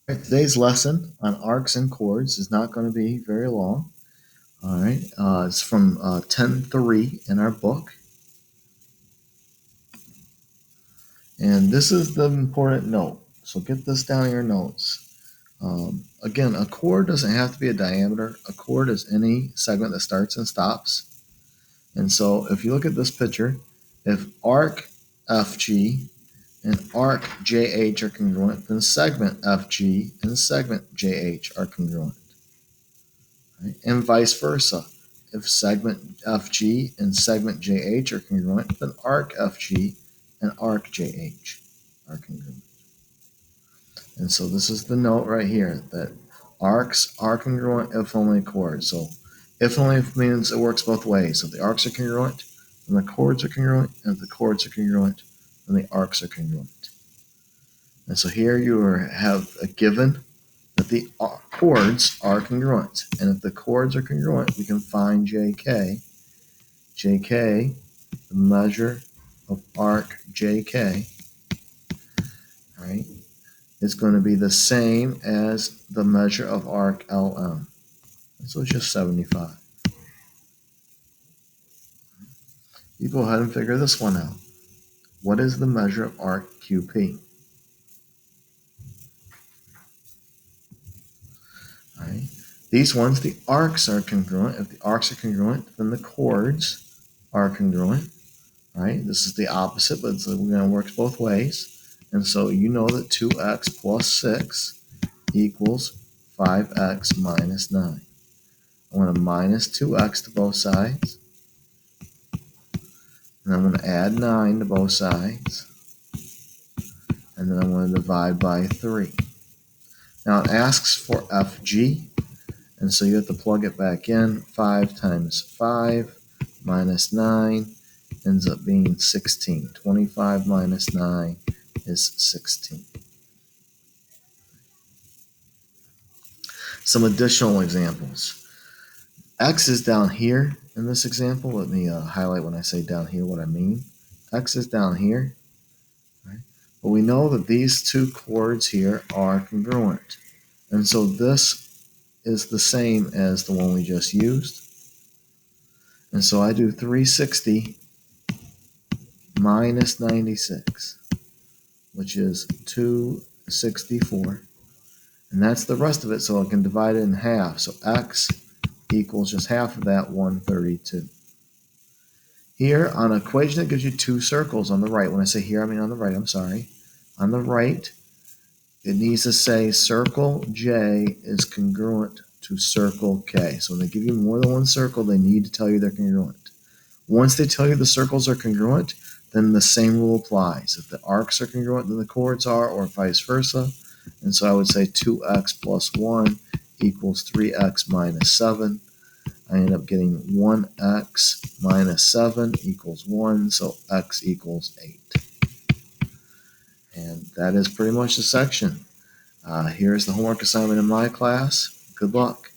Right, today's lesson on arcs and chords is not going to be very long. All right, it's from 10.3 in our book. And this is the important note. So get this down in your notes. Again, a chord doesn't have to be a diameter. A chord is any segment that starts and stops. And so if you look at this picture, if arc FG and arc JH are congruent, then segment FG and segment JH are congruent. Right? And vice versa. If segment FG and segment JH are congruent, then arc FG and arc JH are congruent. And so this is the note right here that arcs are congruent if only chords. So if only means it works both ways. So if the arcs are congruent, then the chords are congruent, and if the chords are congruent, then the arcs are congruent. And so here you have a given that the chords are congruent. And if the chords are congruent, we can find JK. JK, the measure of arc JK, right, is going to be the same as the measure of arc LM. And so it's just 75. You go ahead and figure this one out. What is the measure of arc QP? All right. These ones, the arcs are congruent. If the arcs are congruent, then the chords are congruent. Right? This is the opposite, but it's going to work both ways. And so you know that 2x plus 6 equals 5x minus 9. I'm going to minus 2x to both sides. And I'm going to add 9 to both sides. And then I'm going to divide by 3. Now it asks for FG. And so you have to plug it back in. 5 times 5 minus 9 ends up being 16. 25 minus 9 is 16. Some additional examples. X is down here in this example. Let me highlight when I say down here what I mean. X is down here. Right? But we know that these two chords here are congruent. And so this is the same as the one we just used. And so I do 360 minus 96, which is 264. And that's the rest of it, so I can divide it in half. So X equals just half of that, 132. Here, on an equation that gives you two circles on the right, when I say here, I mean on the right, I'm sorry. On the right, it needs to say circle J is congruent to circle K. So when they give you more than one circle, they need to tell you they're congruent. Once they tell you the circles are congruent, then the same rule applies. If the arcs are congruent, then the chords are, or vice versa. And so I would say 2x plus 1 equals 3x minus 7. I end up getting 1x minus 7 equals 1, so x equals 8. And that is pretty much the section. Here's the homework assignment in my class. Good luck.